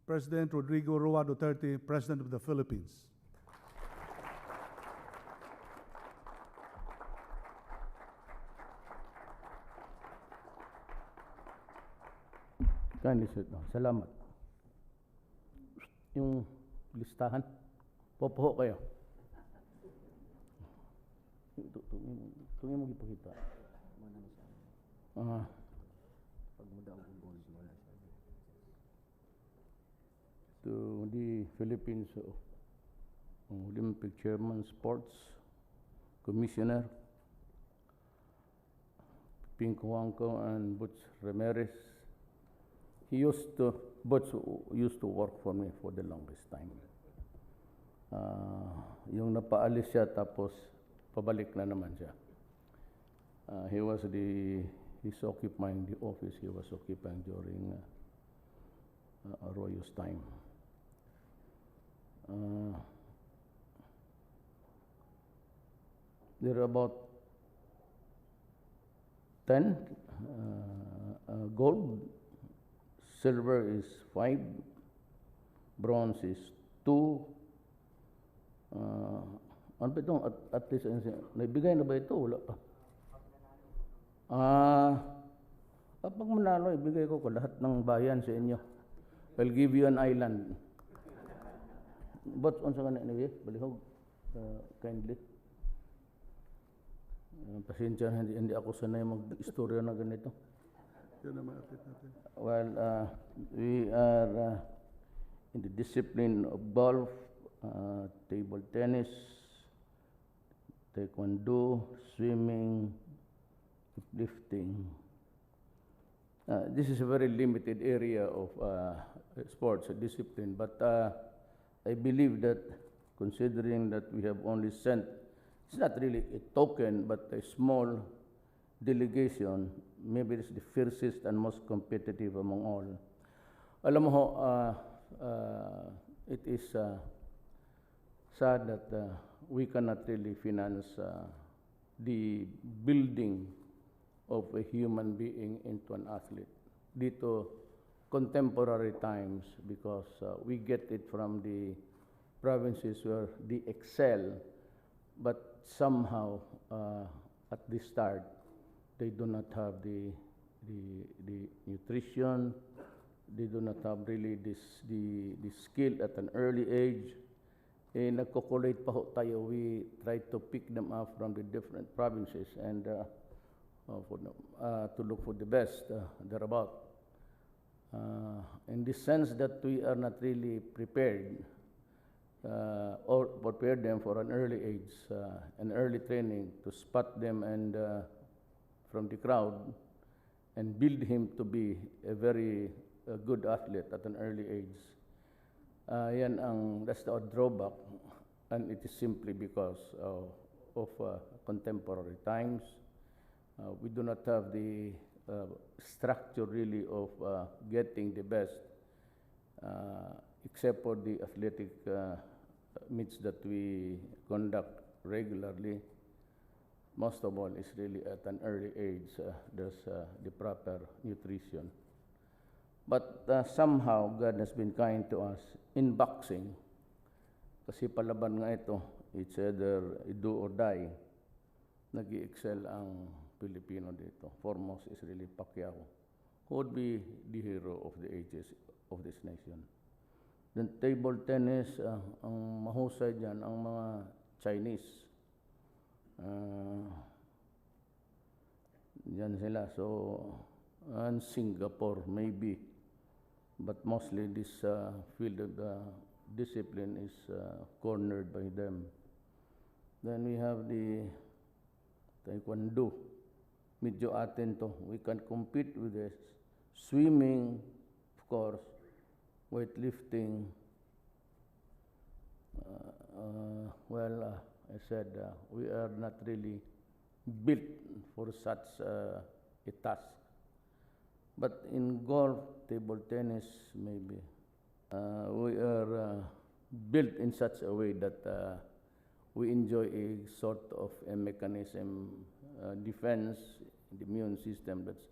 President Rodrigo Roa Duterte, President of the Philippines. Kindly sit down. Salamat. Yung listahan, popo kayo. Tungin mo ipakita. To the Philippines Olympic Chairman Sports Commissioner Ping Huangco and Butch Ramirez. Butch used to work for me for the longest time. Yung napaalis siya tapos pabalik na naman siya. He's occupying the office he was occupying during Arroyo's time. There are about 10 gold, silver is 5, bronze is 2. Ano ba itong at least naibigay na ba ito? Wala pa. Kapag manalo, ibigay ko lahat ng bayan sa inyo. I'll give you an island. But unsa ka na anyway, balihog kindly. Pasensya, hindi ako sanay mag-istorya na ganito. Well, we are in the discipline of golf, table tennis, taekwondo, swimming, lifting. This is a very limited area of sports discipline, but I believe that considering that we have only sent, it's not really a token, but a small delegation, maybe it's the fiercest and most competitive among all. Alam mo ho, it is sad that we cannot really finance the building of a human being into an athlete. Dito, contemporary times, because we get it from the provinces where they excel, but somehow at the start, they do not have the nutrition, they do not have really the skill at an early age. Nagko-collate pa ho tayo. We try to pick them up from the different provinces and to look for the best thereabout. In the sense that we are not really prepared or prepare them for an early age, an early training to spot them and from the crowd and build him to be a very good athlete at an early age. That's the drawback, and it is simply because of contemporary times. We do not have the structure really of getting the best, except for the athletic meets that we conduct regularly. Most of all is really at an early age. There's the proper nutrition. But somehow God has been kind to us in boxing. Kasi palaban nga ito, it's either do or die. Nag-i-excel ang Filipino dito. Foremost is really Pacquiao, who would be the hero of the ages of this nation. Then table tennis, ang mahusay dyan, ang mga Chinese. Diyan sila. So, and Singapore maybe. But mostly this field of discipline is cornered by them. Then we have the taekwondo. Medyo atin to. We can compete with this. Swimming, of course, weightlifting. I said we are not really built for such a task. But in golf, table tennis, maybe, we are built in such a way that we enjoy a sort of a mechanism, defense, the immune system that's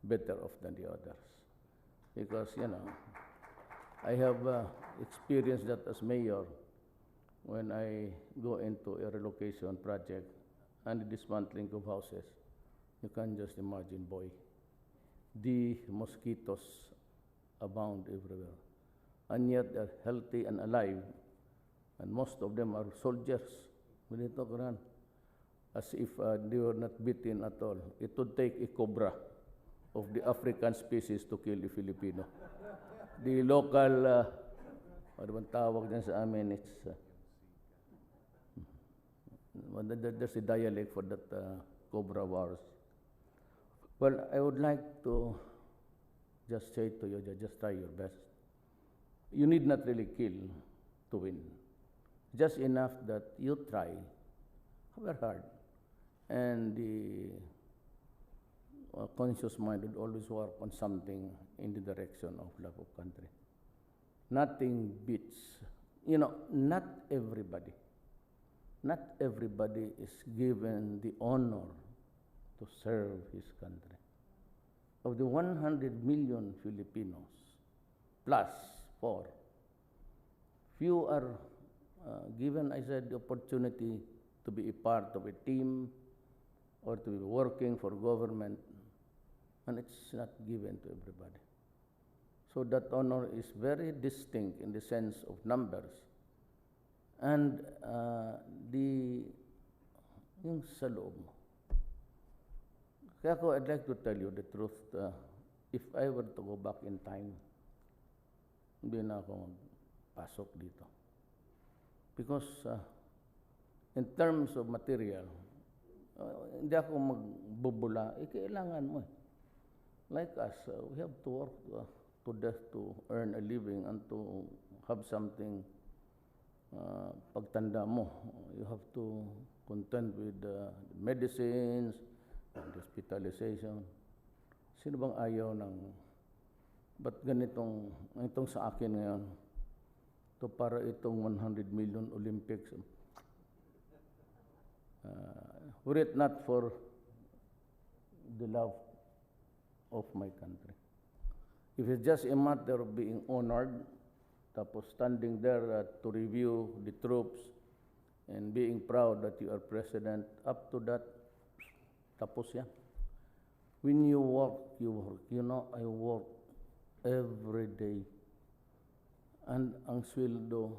better off than the others. Because, I have experienced that as mayor when I go into a relocation project and the dismantling of houses. You can just imagine, boy, the mosquitoes abound everywhere. And yet they're healthy and alive, and most of them are soldiers. We need to run as if they were not beaten at all. It would take a cobra of the African species to kill a Filipino. The local, ano bang tawag dyan sa amin, there's a dialect for that cobra wars. Well, I would like to just say to you, just try your best. You need not really kill to win. Just enough that you try, however hard, and the conscious mind would always work on something in the direction of love of country. Nothing beats, not everybody is given the honor to serve his country. Of the 100 million Filipinos, plus 4, few are given, I said, the opportunity to be a part of a team or to be working for government, and it's not given to everybody. So that honor is very distinct in the sense of numbers. And yung sa loob mo. Kaya I'd like to tell you the truth. If I were to go back in time, hindi na ako magpasok dito. Because in terms of material, hindi ako magbubula. Kailangan mo. Like us, we have to work to death to earn a living and to have something. Pagtanda mo, you have to contend with medicines and hospitalization. Sino bang ayaw ng, ba't itong sa akin ngayon, to para itong 100 million Olympics. Were it not for the love of my country. If it's just a matter of being honored, tapos standing there to review the troops and being proud that you are president, up to that, tapos yan. When you work, you work. I work every day. And ang sweldo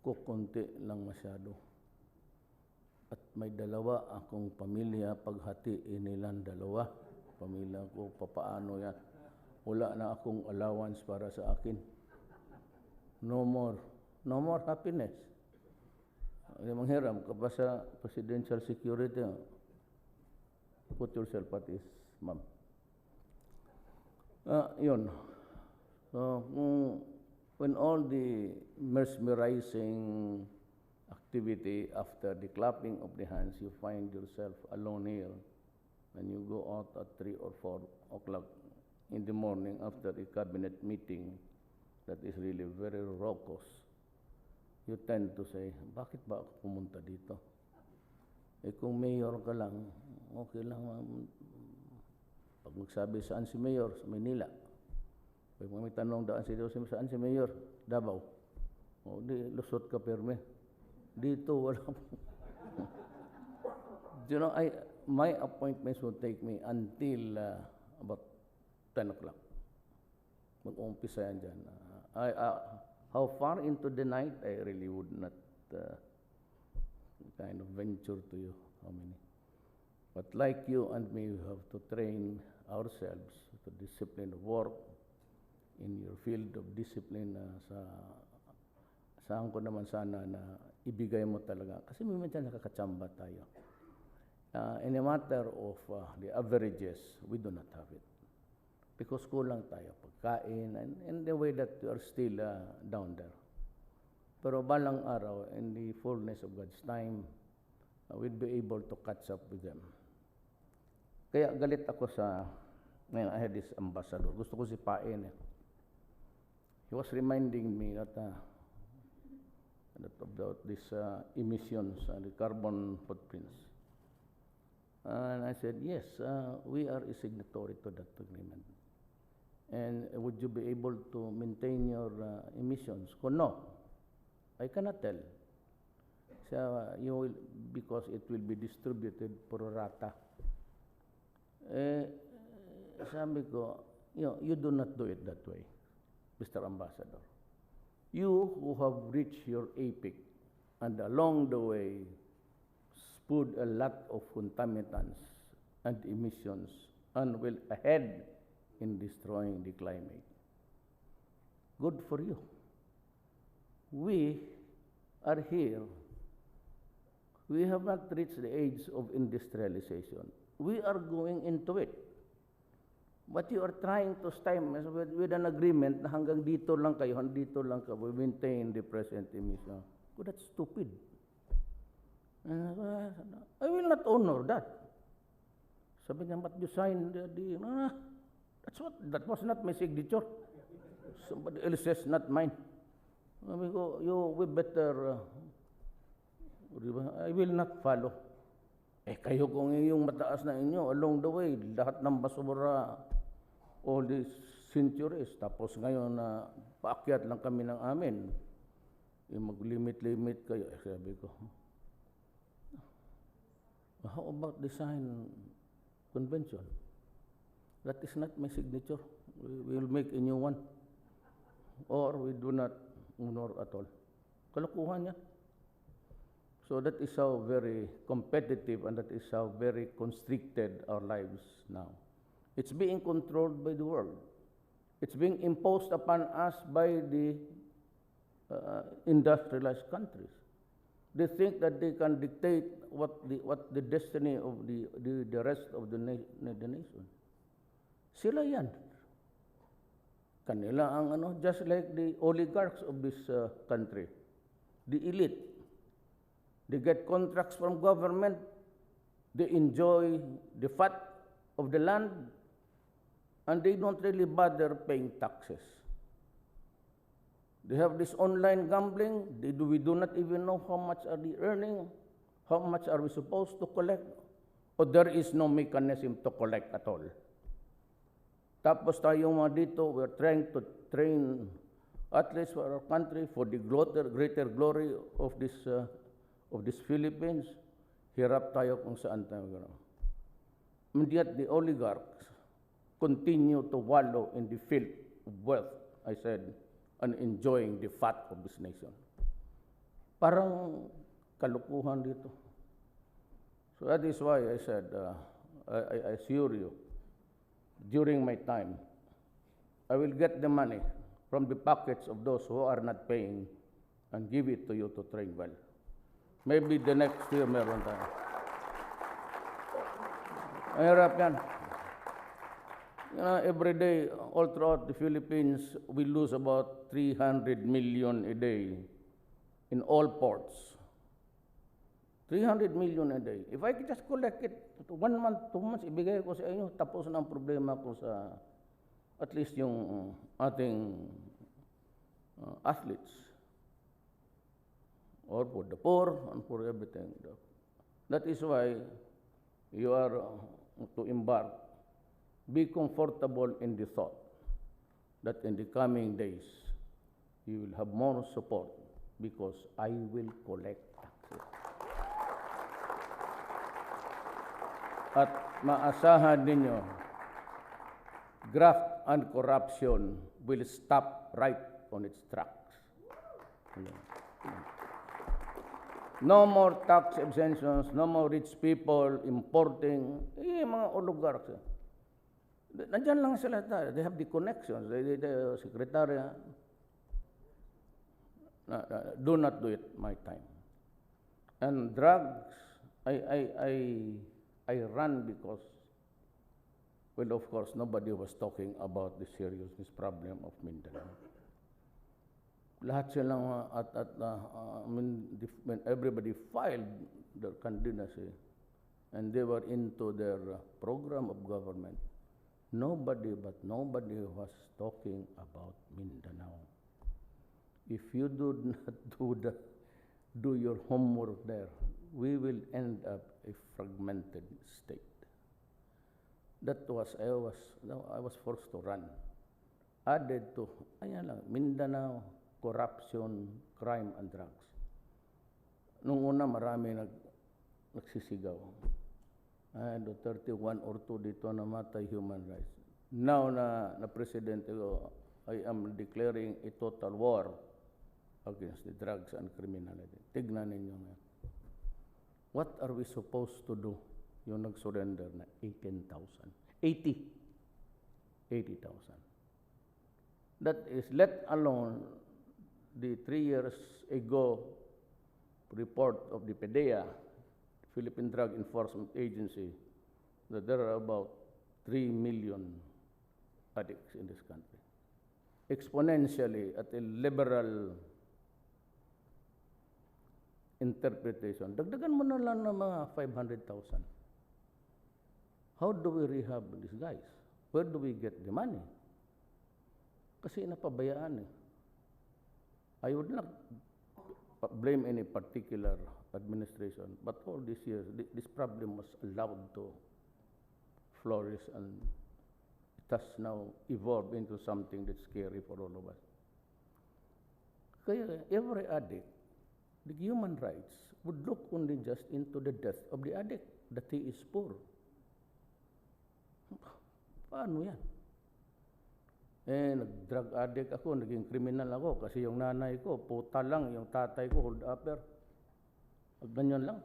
ko konti lang masyado. At may dalawa akong pamilya, paghatiin nilang dalawa. Pamilya ko, papaano yan? Wala na akong allowance para sa akin. No more happiness. Manghiram ka pa sa presidential security. Put yourself at ease, ma'am. Yun. So, when all the mesmerizing activity after the clapping of the hands, you find yourself alone here, and you go out at 3 or 4 o'clock in the morning after a cabinet meeting that is really very raucous, you tend to say, bakit ba ako pumunta dito? Kung mayor ka lang, okay lang. Pag magsabi, saan si mayor? Sa Manila. Pag may tanong daan si Jose, saan si mayor? Davao. O di, lusot ka perme. Dito, wala po. My appointments would take me until about 10 o'clock. Mag-umpisa yan dyan. How far into the night, I really would not kind of venture to you how many. But like you and me, we have to train ourselves to discipline of work in your field of discipline saan ko naman sana na ibigay mo talaga. Kasi may minsan nakakatsamba tayo. In a matter of the averages, we do not have it. Because kulang tayo pagkain and the way that we are still down there. Pero balang araw, in the fullness of God's time, we'll be able to catch up with them. Kaya galit ako I had this ambassador. Gusto ko sipain. He was reminding me that about these emissions and the carbon footprints. And I said, yes, we are a signatory to that agreement. And would you be able to maintain your emissions? Kung no, I cannot tell. So you will, because it will be distributed pro rata. Sabi ko, you do not do it that way, Mr. Ambassador. You who have reached your apex and along the way spewed a lot of contaminants and emissions and will ahead in destroying the climate. Good for you. We are here. We have not reached the age of industrialization. We are going into it. But you are trying to stymie with an agreement na hanggang dito lang kayo, dito lang kayo, we maintain the present emission. Oh, that's stupid. I will not honor that. Sabi niya, but you signed that was not my signature. Somebody else says, not mine. Sabi ko, we better, I will not follow. Kayo kung yung mataas na inyo, along the way, lahat ng basura, all these centuries, tapos ngayon na paakyat lang kami ng amin, mag-limit kayo. Sabi ko, how about design convention? That is not my signature. We will make a new one. Or we do not honor at all. Kalokohan yan. So that is how very competitive and that is how very constricted our lives now. It's being controlled by the world. It's being imposed upon us by the industrialized countries. They think that they can dictate what the destiny of the rest of the nation. Sila yan. Kanila ang just like the oligarchs of this country, the elite. They get contracts from government. They enjoy the fat of the land, and they don't really bother paying taxes. They have this online gambling. We do not even know how much are they earning, how much are we supposed to collect, or there is no mechanism to collect at all. Tapos tayo mga dito, we're trying to train athletes for our country for the greater glory of this Philippines. Hirap tayo kung saan tayo gano'n. And yet the oligarchs continue to wallow in the filth of wealth, I said, and enjoying the fat of this nation. Parang kalukuhan dito. So that is why I said, I assure you, during my time, I will get the money from the pockets of those who are not paying and give it to you to train well. Maybe the next year meron tayo. Mahirap yan. Every day, all throughout the Philippines, we lose about 300 million a day in all ports. 300 million a day. If I could just collect it, 1 month, 2 months, ibigay ko sa inyo, tapos na ang problema ko sa at least yung ating athletes. Or for the poor and for everything. That is why you are to embark. Be comfortable in the thought that in the coming days, you will have more support because I will collect taxes. At maasahan ninyo, graft and corruption will stop right on its tracks. No more tax exemptions, no more rich people importing, mga oligarchs. Nandiyan lang sila tayo. They have the connections. The secretary, do not do it my time. And drugs, I ran because, well, of course, nobody was talking about the seriousness problem of Mindanao. Lahat silang when everybody filed their candidacy and they were into their program of government, nobody was talking about Mindanao. If you do not do your homework there, we will end up a fragmented state. That was, I was forced to run. added to, ayan lang, Mindanao, corruption, crime, and drugs. Nung una, marami nagsisigaw. Duterte 1 or 2 dito namatay, human rights. Now na presidente ko, I am declaring a total war against the drugs and criminality. Tignan ninyo nga. What are we supposed to do? Yung nag-surrender na 18,000. 80,000. That is, let alone the 3 years ago report of the PDEA, Philippine Drug Enforcement Agency, that there are about 3 million addicts in this country. Exponentially, at a liberal interpretation, dagdagan mo na lang ng mga 500,000. How do we rehab these guys? Where do we get the money? Kasi napabayaan eh. I would not blame any particular administration, but all these years, this problem was allowed to flourish, and it has now evolved into something that's scary for all of us. Kaya every addict, the human rights would look only just into the death of the addict, that he is poor. Paano yan? Nag-drug addict ako, naging criminal ako kasi yung nanay ko, puta lang, yung tatay ko, hold upper. Ganyan lang.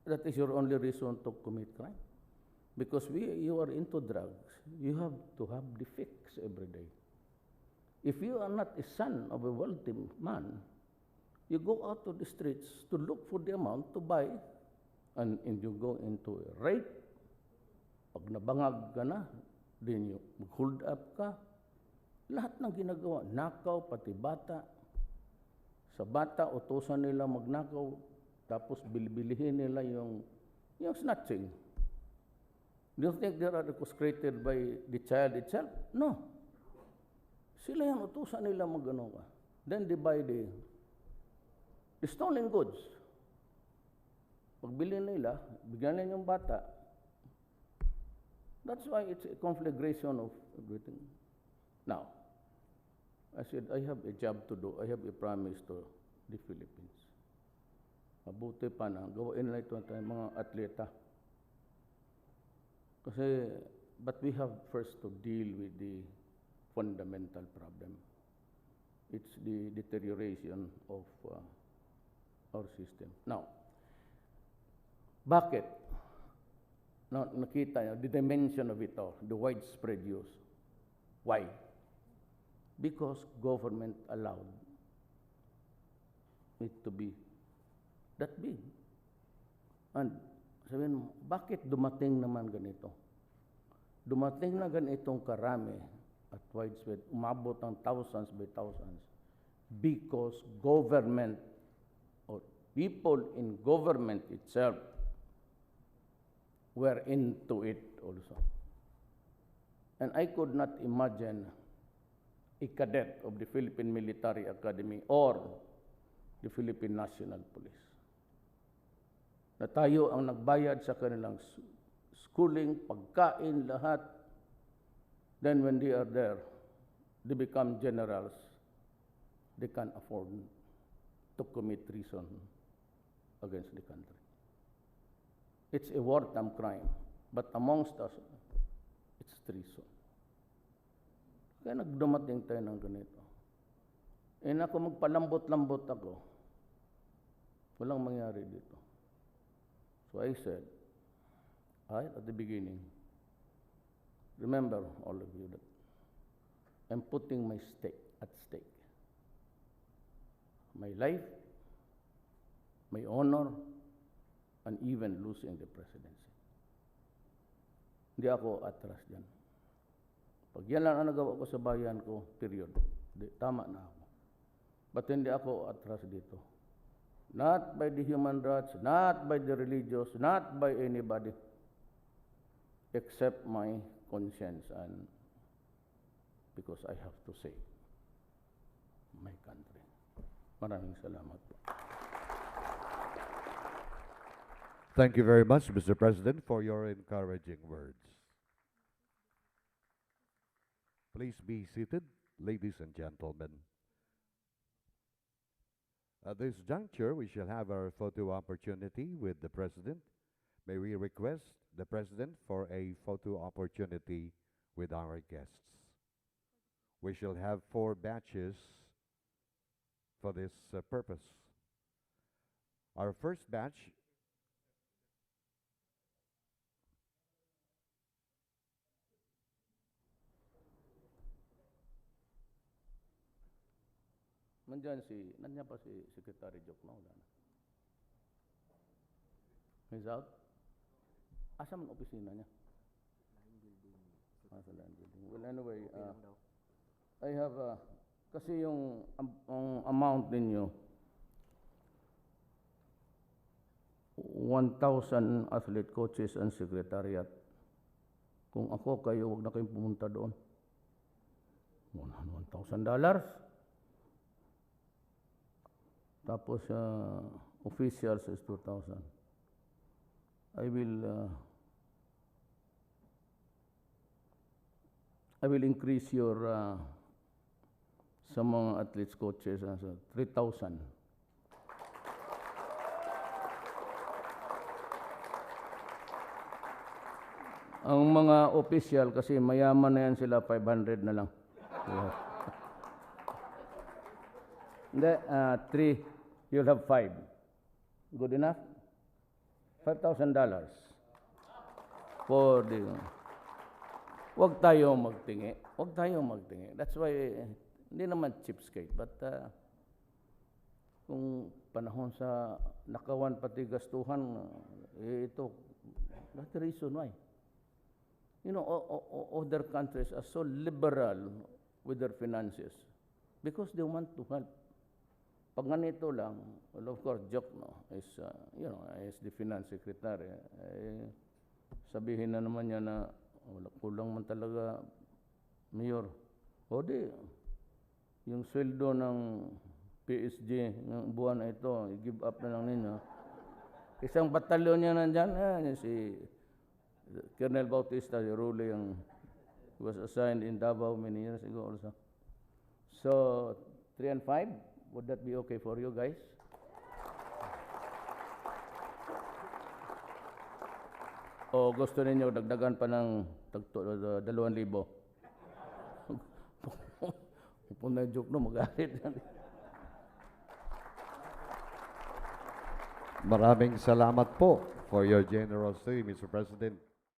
That is your only reason to commit crime. Because you are into drugs, you have to have the fix every day. If you are not a son of a wealthy man, you go out to the streets to look for the amount to buy, and you go into a rape. Pag nabangag ka na, then you hold up ka. Lahat ng ginagawa, nakaw, pati bata. Sa bata, utusan nila magnakaw, tapos bilibilihin nila yung snatching. Do you think they are orchestrated by the child itself? No. Sila yung utusan nila magano ka. Then they buy the stolen goods. Pagbili nila, bigyan nila yung bata. That's why it's a conflagration of everything. Now, I said, I have a job to do. I have a promise to the Philippines. Mabuti pa na, gawain nila ito ang mga atleta. Kasi, but we have first to deal with the fundamental problem. It's the deterioration of our system. Now, bakit? Now, nakita nyo, the dimension of it all, the widespread use. Why? Because government allowed it to be that big. And sabihin mo, bakit dumating naman ganito? Dumating na ganitong karami at widespread, umabot ng thousands by thousands, because government or people in government itself were into it also. And I could not imagine a cadet of the Philippine Military Academy or the Philippine National Police na tayo ang nagbayad sa kanilang schooling, pagkain, lahat. Then when they are there, they become generals. They can't afford to commit treason against the country. It's a wartime crime, but amongst us, it's treason. Kaya nagdumating tayo ng ganito. Ako magpalambot-lambot ako, walang mangyari dito. So I said, at the beginning, remember all of you that I'm putting my stake at stake. My life, my honor, and even losing the presidency. Hindi ako atras dyan. Pag yan lang ang nagawa ko sa bayan ko, period. Tama na ako. But hindi ako atras dito. Not by the human rights, not by the religious, not by anybody, except my conscience, and because I have to save my country. Maraming salamat po. Thank you very much, Mr. President, for your encouraging words. Please be seated, ladies and gentlemen. At this juncture, we shall have our photo opportunity with the President. May we request the President for a photo opportunity with our guests. We shall have 4 batches for this purpose. Our first batch nandiyan pa si Secretary Jokno, wala na. He's out? Asa man opisina niya? Sa line building. Well, anyway, I have, kasi yung amount ninyo, 1,000 athlete coaches and secretariat. Kung ako kayo, wag na kayong pumunta doon. $1,000. Tapos officials is 2,000. I will increase your sa mga athletes coaches 3,000. Ang mga official kasi mayaman na yan sila, 500 na lang. Hindi, 3. You'll have 5. Good enough? $5,000 for the... Huwag tayo magtingi. Huwag tayo magtingi. That's why, hindi naman cheapskate. But kung panahon sa nakawan pati gastuhan, ito, that's the reason why. You know, other countries are so liberal with their finances because they want to help. Pag ganito lang, well, of course, joke, no, is, as the finance secretary, sabihin na naman niya na wala, kulang man talaga, Mayor. O di, yung sweldo ng PSG ng buwan na ito, i-give up na lang ninyo. Isang batalyon niya nandyan, si Colonel Bautista, si Rule, yung was assigned in Davao many years ago also. So, 3 and 5? Would that be okay for you guys? O gusto ninyo dagdagan pa ng 2,000? Kung na-joke no, magalit. Maraming salamat po for your generosity, Mr. President.